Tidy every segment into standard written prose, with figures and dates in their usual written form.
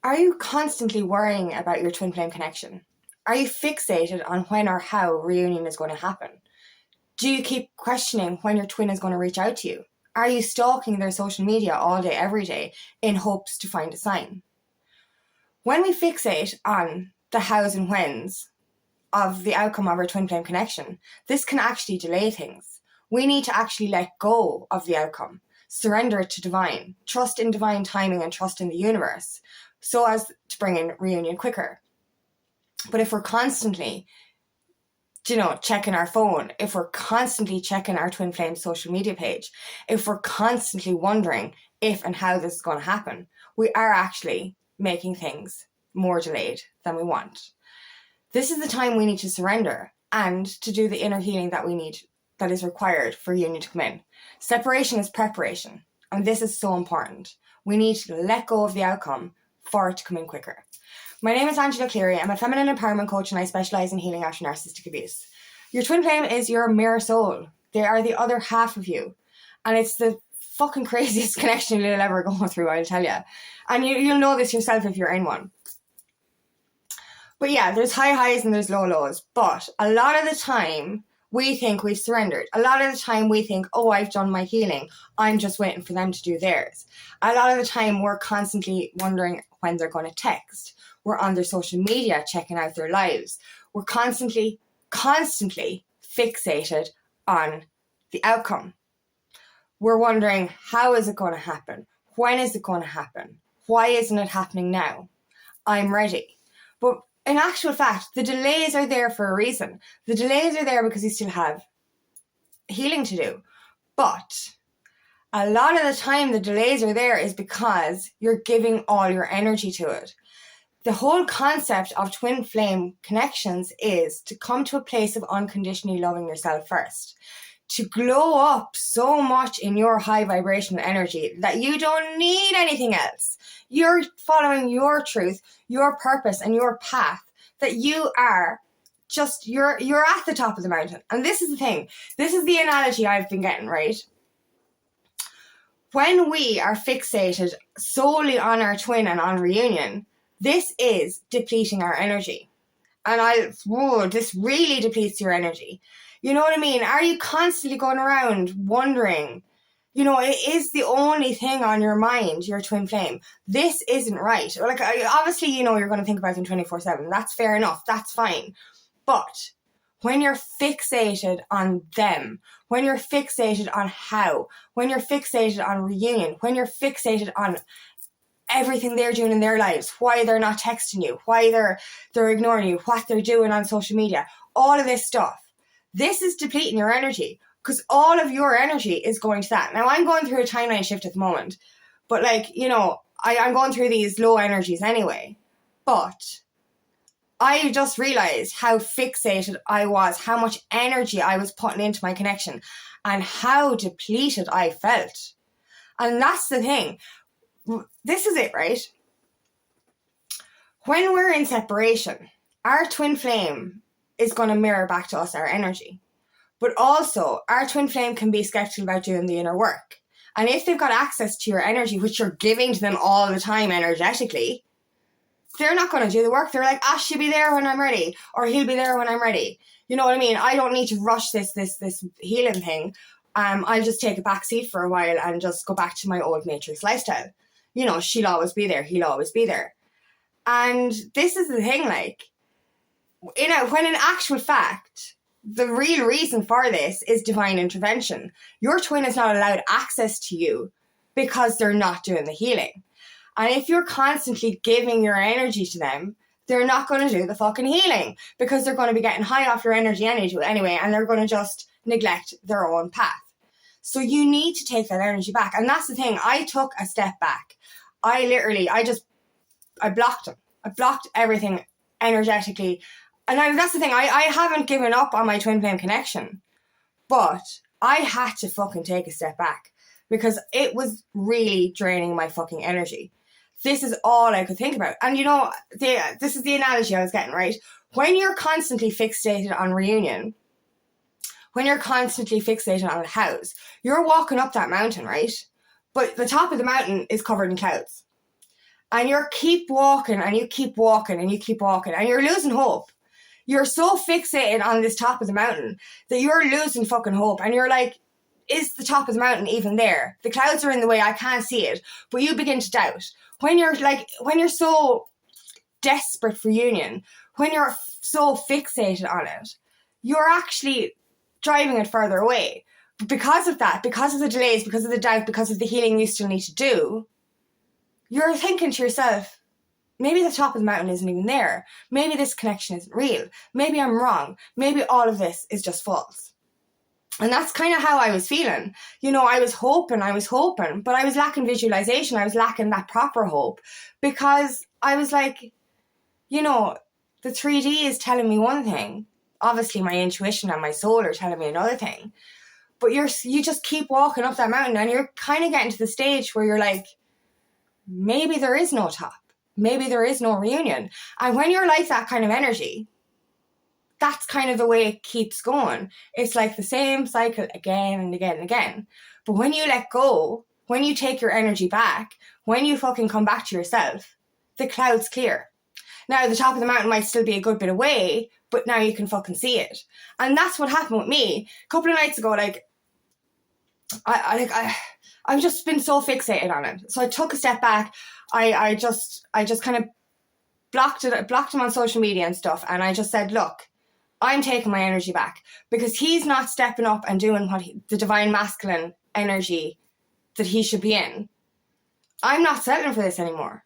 Are you constantly worrying about your twin flame connection? Are you fixated on when or how reunion is going to happen? Do you keep questioning when your twin is going to reach out to you? Are you stalking their social media all day, every day, in hopes to find a sign? When we fixate on the hows and whens of the outcome of our twin flame connection, this can actually delay things. We need to actually let go of the outcome, surrender it to divine, trust in divine timing and trust in the universe, so as to bring in reunion quicker. But if we're constantly, checking our phone, if we're constantly checking our twin flame social media page, if we're constantly wondering if and how this is going to happen, we are actually making things more delayed than we want. This is the time we need to surrender and to do the inner healing that is required for union to come in. Separation is preparation, and this is so important. We need to let go of the outcome for it to come in quicker. My name is Angela Cleary. I'm a feminine empowerment coach and I specialise in healing after narcissistic abuse. Your twin flame is your mirror soul. They are the other half of you. And it's the fucking craziest connection you'll ever go through, I'll tell you. And you'll know this yourself if you're in one. But yeah, there's high highs and there's low lows. But a lot of the time, we think we've surrendered. A lot of the time we think, oh, I've done my healing. I'm just waiting for them to do theirs. A lot of the time we're constantly wondering when they're going to text. We're on their social media checking out their lives. We're constantly fixated on the outcome. We're wondering, how is it going to happen? When is it going to happen? Why isn't it happening now? I'm ready. But in actual fact, the delays are there for a reason. The delays are there because you still have healing to do. But a lot of the time the delays are there is because you're giving all your energy to it. The whole concept of twin flame connections is to come to a place of unconditionally loving yourself first. To glow up so much in your high vibrational energy that you don't need anything else. You're following your truth, your purpose, and your path, that you are just, you're at the top of the mountain. And this is the thing. This is the analogy I've been getting, right? When we are fixated solely on our twin and on reunion, this is depleting our energy. And this really depletes your energy. You know what I mean? Are you constantly going around wondering, it is the only thing on your mind, your twin flame. This isn't right. Like, obviously, you're going to think about them 24/7. That's fair enough. That's fine. But when you're fixated on them, when you're fixated on how, when you're fixated on reunion, when you're fixated on everything they're doing in their lives, why they're not texting you, why they're ignoring you, what they're doing on social media, all of this stuff, this is depleting your energy because all of your energy is going to that. Now, I'm going through a timeline shift at the moment, but I'm going through these low energies anyway. But I just realized how fixated I was, how much energy I was putting into my connection, and how depleted I felt. And that's the thing. This is it, right? When we're in separation, our twin flame is going to mirror back to us our energy. But also, our twin flame can be skeptical about doing the inner work. And if they've got access to your energy, which you're giving to them all the time energetically, they're not going to do the work. They're like, she'll be there when I'm ready, or he'll be there when I'm ready. You know what I mean? I don't need to rush this healing thing. I'll just take a back seat for a while and just go back to my old matrix lifestyle. She'll always be there. He'll always be there. And this is the thing, when in actual fact, the real reason for this is divine intervention. Your twin is not allowed access to you because they're not doing the healing. And if you're constantly giving your energy to them, they're not going to do the fucking healing because they're going to be getting high off your energy anyway, and they're going to just neglect their own path. So you need to take that energy back. And that's the thing. I took a step back. I blocked them. I blocked everything energetically. And that's the thing. I haven't given up on my twin flame connection. But I had to fucking take a step back because it was really draining my fucking energy. This is all I could think about. And this is the analogy I was getting, right? When you're constantly fixated on reunion, when you're constantly fixated on a house, you're walking up that mountain, right? But the top of the mountain is covered in clouds. and you keep walking and you keep walking and you keep walking and you're losing hope. You're so fixated on this top of the mountain that you're losing fucking hope. And you're like, is the top of the mountain even there? The clouds are in the way, I can't see it. But you begin to doubt. When you're so desperate for union, when you're so fixated on it, you're actually driving it further away. But because of that, because of the delays, because of the doubt, because of the healing you still need to do, you're thinking to yourself, maybe the top of the mountain isn't even there. Maybe this connection isn't real. Maybe I'm wrong. Maybe all of this is just false. And that's kind of how I was feeling. You know, I was hoping, but I was lacking visualization. I was lacking that proper hope, because I was like, you know, the 3D is telling me one thing. Obviously, my intuition and my soul are telling me another thing. But you just keep walking up that mountain, and you're kind of getting to the stage where you're like, maybe there is no top. Maybe there is no reunion. And when you're like that kind of energy, that's kind of the way it keeps going. It's like the same cycle again and again and again. But when you let go, when you take your energy back, when you fucking come back to yourself, the clouds clear. Now, the top of the mountain might still be a good bit away, but now you can fucking see it. And that's what happened with me. A couple of nights ago, like, I've just been so fixated on it. So I took a step back. I just kind of blocked him on social media and stuff. And I just said, look, I'm taking my energy back, because he's not stepping up and doing the divine masculine energy that he should be in. I'm not settling for this anymore.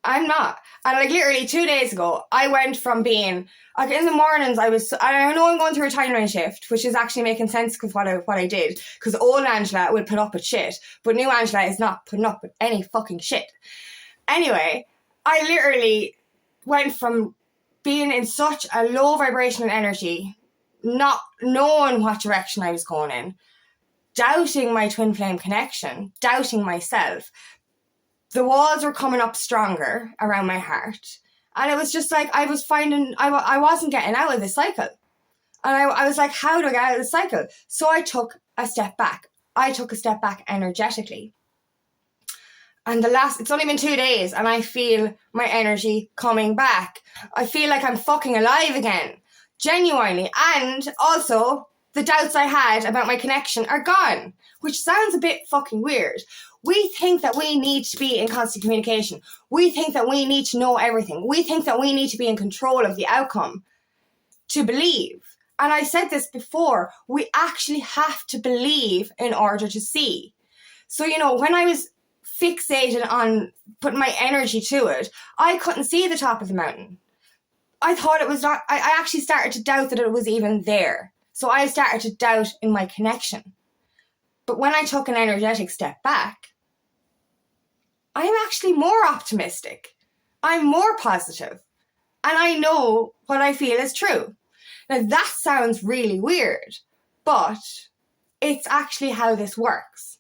I'm not. And like literally 2 days ago, I went from being like, in the mornings, I know I'm going through a timeline shift, which is actually making sense with what I did, because old Angela would put up with shit, but new Angela is not putting up with any fucking shit. Anyway, I literally went from being in such a low vibrational energy, not knowing what direction I was going in, doubting my twin flame connection, doubting myself. The walls were coming up stronger around my heart. And it was just like, I was finding, I wasn't getting out of this cycle. And I was like, how do I get out of this cycle? So I took a step back. I took a step back energetically. And it's only been 2 days, and I feel my energy coming back. I feel like I'm fucking alive again. Genuinely. And also, the doubts I had about my connection are gone, which sounds a bit fucking weird. We think that we need to be in constant communication. We think that we need to know everything. We think that we need to be in control of the outcome to believe. And I said this before, we actually have to believe in order to see. So, you know, when I was fixated on putting my energy to it, I couldn't see the top of the mountain. I thought it was not, I actually started to doubt that it was even there. So I started to doubt in my connection. But when I took an energetic step back, I'm actually more optimistic. I'm more positive. And I know what I feel is true. Now that sounds really weird, but it's actually how this works.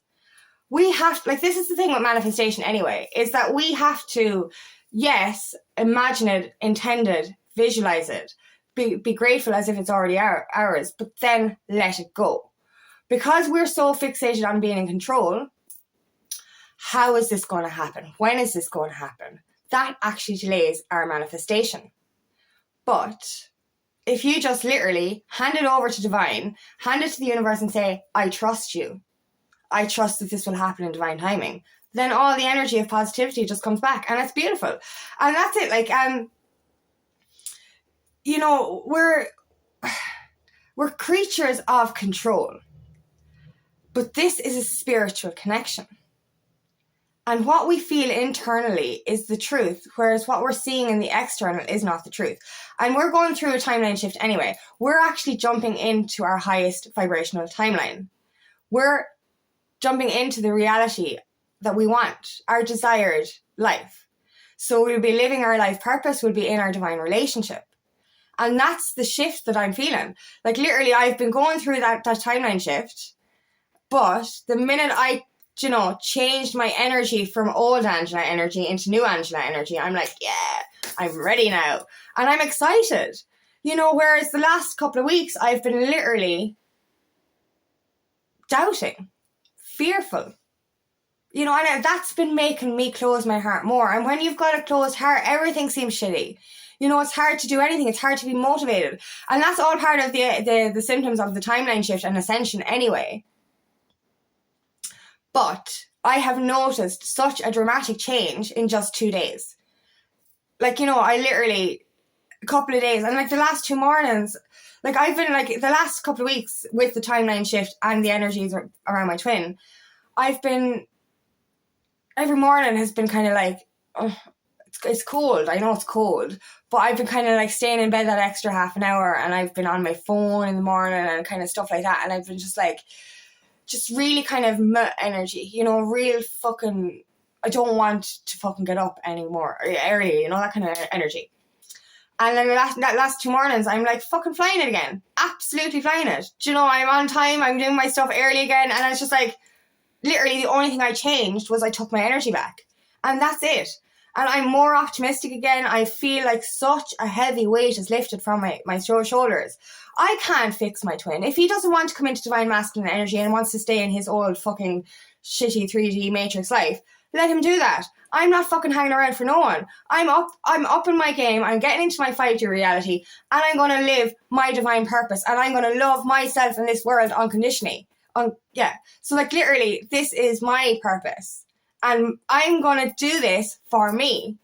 We have, like, this is the thing with manifestation anyway, is that we have to, yes, imagine it, intend it, visualize it, be grateful as if it's already ours, but then let it go. Because we're so fixated on being in control, how is this going to happen? When is this going to happen? That actually delays our manifestation. But if you just literally hand it over to divine, hand it to the universe and say, I trust you. I trust that this will happen in divine timing. Then all the energy of positivity just comes back, and it's beautiful. And that's it. Like, you know, we're creatures of control. But this is a spiritual connection. And what we feel internally is the truth, whereas what we're seeing in the external is not the truth. And we're going through a timeline shift anyway. We're actually jumping into our highest vibrational timeline. We're jumping into the reality that we want, our desired life. So we'll be living our life purpose, we'll be in our divine relationship. And that's the shift that I'm feeling. Like literally, I've been going through that timeline shift, but the minute I, you know, changed my energy from old Angela energy into new Angela energy, I'm like, yeah, I'm ready now. And I'm excited. You know, whereas the last couple of weeks, I've been literally doubting, fearful, You know, and that's been making me close my heart more. And when you've got a closed heart, everything seems shitty. You know, it's hard to do anything. It's hard to be motivated. And that's all part of the symptoms of the timeline shift and ascension anyway. But I have noticed such a dramatic change in just 2 days. Like, you know, I literally, a couple of days, and like the last 2 mornings, like I've been like the last couple of weeks with the timeline shift and the energies around my twin, I've been, every morning has been kind of like, oh, it's cold. I know it's cold, but I've been kind of like staying in bed that extra half an hour, and I've been on my phone in the morning and kind of stuff like that. And I've been just like, just really kind of energy, you know, real fucking, I don't want to fucking get up anymore early, you know, that kind of energy. And then that last 2 mornings, I'm like fucking flying it again. Absolutely flying it. Do you know, I'm on time, I'm doing my stuff early again, and it's just like, literally the only thing I changed was I took my energy back. And that's it. And I'm more optimistic again. I feel like such a heavy weight is lifted from my shoulders. I can't fix my twin. If he doesn't want to come into divine masculine energy and wants to stay in his old fucking shitty 3D matrix life, let him do that. I'm not fucking hanging around for no one. I'm up in my game. I'm getting into my 5D reality, and I'm going to live my divine purpose, and I'm going to love myself in this world unconditionally. So like literally, this is my purpose. And I'm going to do this for me.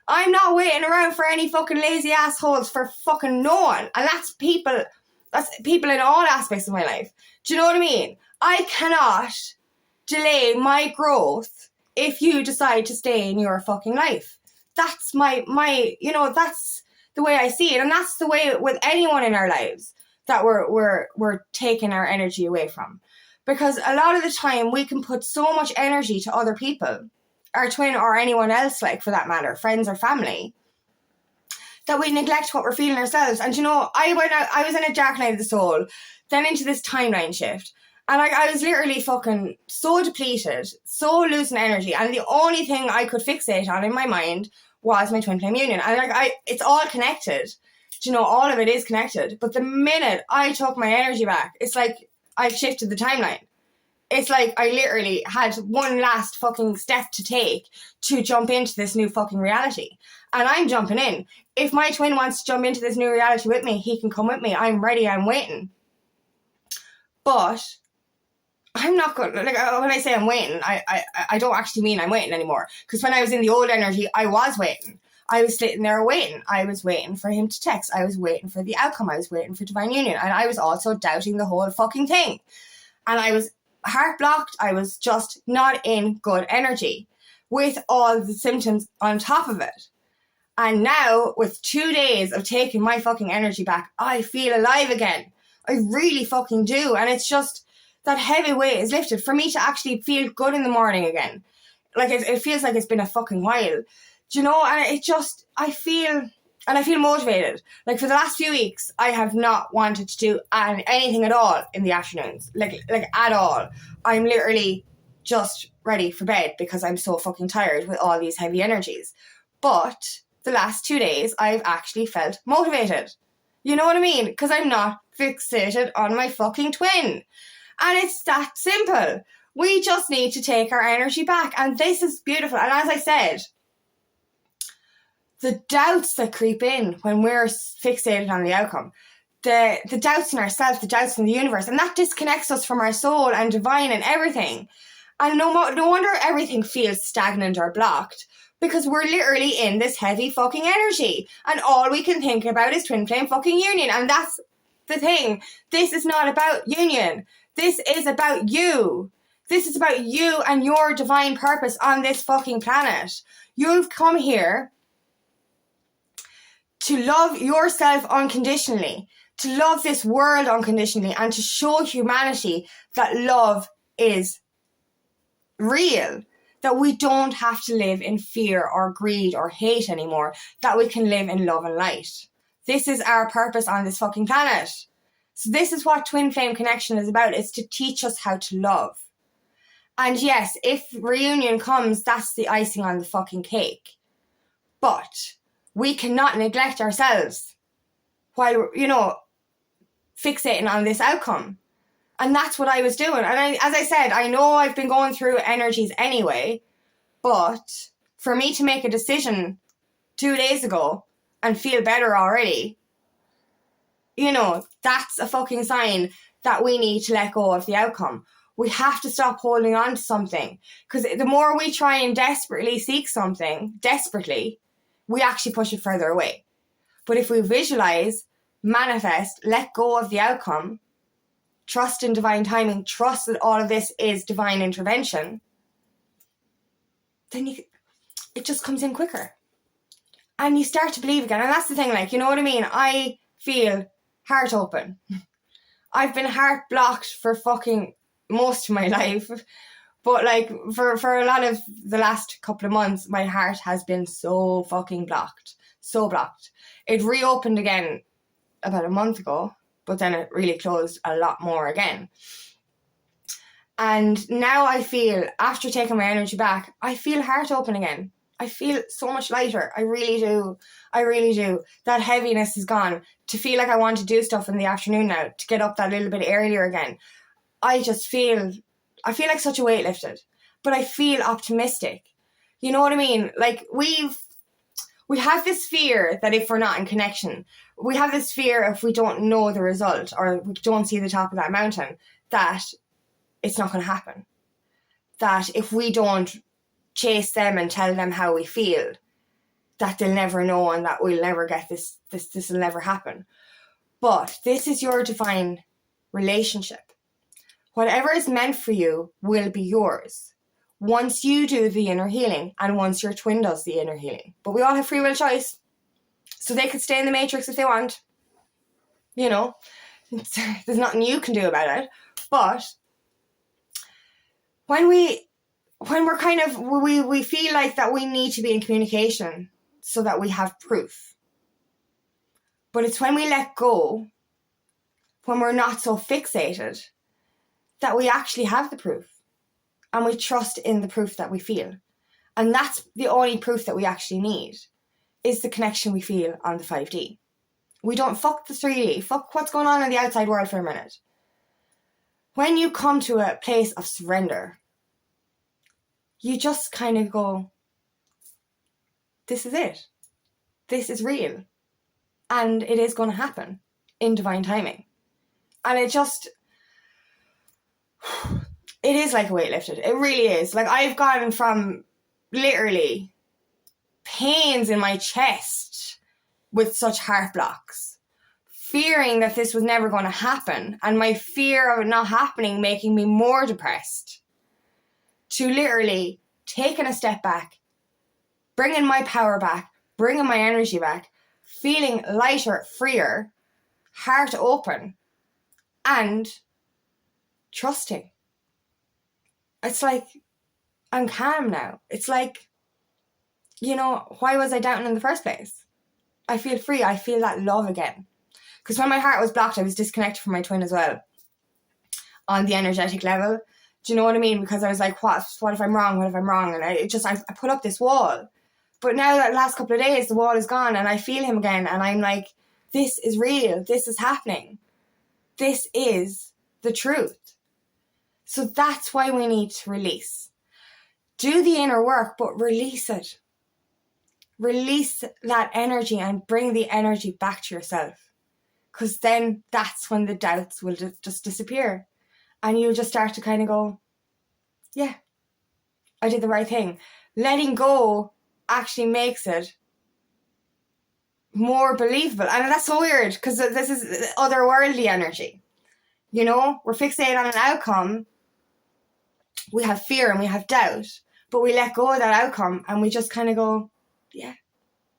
I'm not waiting around for any fucking lazy assholes for fucking no one. And that's people in all aspects of my life. Do you know what I mean? I cannot delay my growth if you decide to stay in your fucking life. That's my you know, that's the way I see it. And that's the way with anyone in our lives that we're taking our energy away from. Because a lot of the time we can put so much energy to other people, our twin or anyone else, like for that matter, friends or family, that we neglect what we're feeling ourselves. And you know, I was in a dark night of the soul, then into this timeline shift. And I was literally fucking so depleted, so losing energy. And the only thing I could fixate on in my mind was my twin flame union. And like it's all connected. You know, all of it is connected. But the minute I took my energy back, it's like I've shifted the timeline. It's like I literally had one last fucking step to take to jump into this new fucking reality. And I'm jumping in. If my twin wants to jump into this new reality with me, he can come with me. I'm ready, I'm waiting. But I'm not going to, like, when I say I'm waiting, I don't actually mean I'm waiting anymore. Because when I was in the old energy, I was waiting. I was sitting there waiting. I was waiting for him to text. I was waiting for the outcome. I was waiting for divine union. And I was also doubting the whole fucking thing. And I was heart blocked. I was just not in good energy with all the symptoms on top of it. And now, with 2 days of taking my fucking energy back, I feel alive again. I really fucking do. And it's just that heavy weight is lifted for me to actually feel good in the morning again. Like it feels like it's been a fucking while. Do you know? And it just, I feel motivated. Like for the last few weeks, I have not wanted to do anything at all in the afternoons. Like at all. I'm literally just ready for bed because I'm so fucking tired with all these heavy energies. But the last 2 days, I've actually felt motivated. You know what I mean? Because I'm not fixated on my fucking twin. And it's that simple. We just need to take our energy back. And this is beautiful. And as I said, the doubts that creep in when we're fixated on the outcome, the doubts in ourselves, the doubts in the universe, and that disconnects us from our soul and divine and everything. And no wonder everything feels stagnant or blocked, because we're literally in this heavy fucking energy. And all we can think about is twin flame fucking union. And that's the thing. This is not about union. This is about you. This is about you and your divine purpose on this fucking planet. You've come here to love yourself unconditionally, to love this world unconditionally, and to show humanity that love is real, that we don't have to live in fear or greed or hate anymore, that we can live in love and light. This is our purpose on this fucking planet. So this is what Twin Flame Connection is about. It's to teach us how to love. And yes, if reunion comes, that's the icing on the fucking cake. But we cannot neglect ourselves while, fixating on this outcome. And that's what I was doing. And as I said, I know I've been going through energies anyway, but for me to make a decision 2 days ago and feel better already, you know, that's a fucking sign that we need to let go of the outcome. We have to stop holding on to something, because the more we try and desperately seek something, we actually push it further away. But if we visualize, manifest, let go of the outcome, trust in divine timing, trust that all of this is divine intervention, then it just comes in quicker. And you start to believe again. And that's the thing, like, you know what I mean? I feel heart open. I've been heart blocked for fucking most of my life. But like for a lot of the last couple of months, my heart has been so fucking blocked. So blocked. It reopened again about a month ago, but then it really closed a lot more again. And now I feel, after taking my energy back, I feel heart open again. I feel so much lighter. I really do. I really do. That heaviness is gone. To feel like I want to do stuff in the afternoon now, to get up that little bit earlier again. I feel like such a weight lifted. But I feel optimistic. You know what I mean? Like we have this fear that if we're not in connection, we have this fear if we don't know the result or we don't see the top of that mountain, that it's not going to happen. That if we don't chase them and tell them how we feel, that they'll never know and that we'll never get this will never happen. But this is your divine relationship. Whatever is meant for you will be yours once you do the inner healing and once your twin does the inner healing. But we all have free will choice. So they could stay in the matrix if they want. You know, there's nothing you can do about it. But when we're kind of, we feel like that we need to be in communication so that we have proof. But it's when we let go, when we're not so fixated, that we actually have the proof. And we trust in the proof that we feel. And that's the only proof that we actually need, is the connection we feel on the 5D. We don't fuck the 3D, fuck what's going on in the outside world for a minute. When you come to a place of surrender, you just kind of go, this is it. This is real. And it is going to happen in divine timing. And it is like a weight lifted. It really is. Like, I've gone from literally pains in my chest with such heart blocks, fearing that this was never going to happen, and my fear of it not happening making me more depressed, to literally taking a step back, bringing my power back, bringing my energy back, feeling lighter, freer, heart open, and trusting. It's like, I'm calm now. It's like, you know, why was I doubting in the first place? I feel free. I feel that love again. Because when my heart was blocked, I was disconnected from my twin as well, on the energetic level. Do you know what I mean? Because I was like, what if I'm wrong? What if I'm wrong? And I put up this wall. But now that last couple of days, the wall is gone and I feel him again. And I'm like, this is real. This is happening. This is the truth. So that's why we need to release. Do the inner work, but release it. Release that energy and bring the energy back to yourself. Because then that's when the doubts will just disappear. And you'll just start to kind of go, yeah, I did the right thing. Letting go actually makes it more believable. And that's so weird, because this is otherworldly energy. You know, we're fixated on an outcome. We have fear and we have doubt, but we let go of that outcome and we just kind of go, yeah,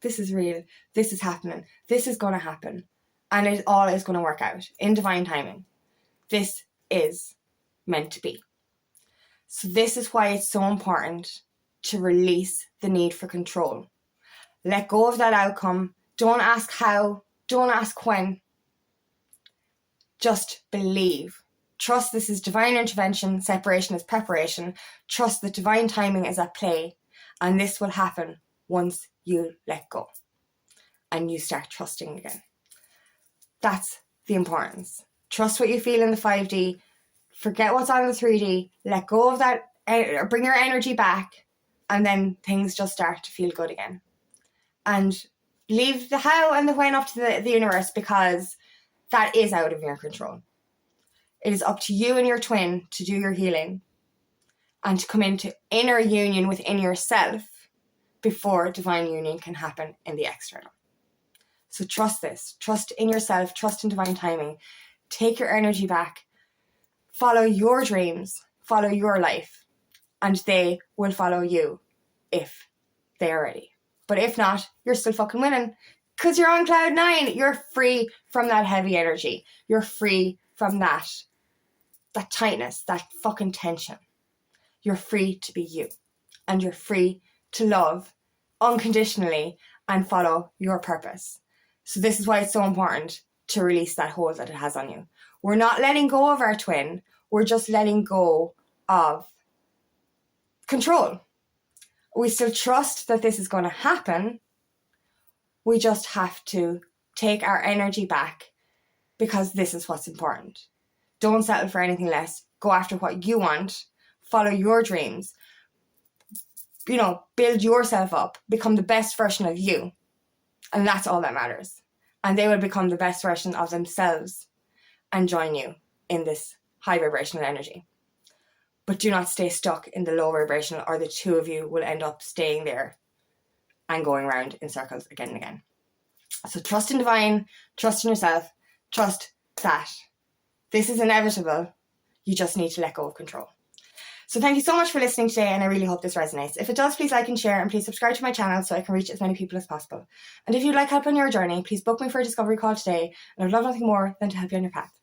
this is real. This is happening. This is going to happen. And it all is going to work out in divine timing. This is meant to be. So this is why it's so important to release the need for control. Let go of that outcome. Don't ask how. Don't ask when. Just believe. Trust this is divine intervention. Separation is preparation. Trust that divine timing is at play. And this will happen once you let go. And you start trusting again. That's the importance. Trust what you feel in the 5D. forget what's on the 3D, let go of that, bring your energy back, and then things just start to feel good again. And leave the how and the when up to the universe, because that is out of your control. It is up to you and your twin to do your healing and to come into inner union within yourself before divine union can happen in the external. So trust this. Trust in yourself. Trust in divine timing. Take your energy back. Follow your dreams. Follow your life. And they will follow you if they are ready. But if not, you're still fucking winning, because you're on cloud 9. You're free from that heavy energy. You're free from that tightness, that fucking tension. You're free to be you. And you're free to love unconditionally and follow your purpose. So this is why it's so important to release that hold that it has on you. We're not letting go of our twin. We're just letting go of control. We still trust that this is going to happen. We just have to take our energy back, because this is what's important. Don't settle for anything less. Go after what you want. Follow your dreams. Build yourself up. Become the best version of you. And that's all that matters. And they will become the best version of themselves and join you in this high vibrational energy. But do not stay stuck in the low vibrational, or the two of you will end up staying there and going around in circles again and again. So trust in divine, trust in yourself, trust that this is inevitable. You just need to let go of control. So thank you so much for listening today, and I really hope this resonates. If it does, please like and share, and please subscribe to my channel so I can reach as many people as possible. And if you'd like help on your journey, please book me for a discovery call today, and I'd love nothing more than to help you on your path.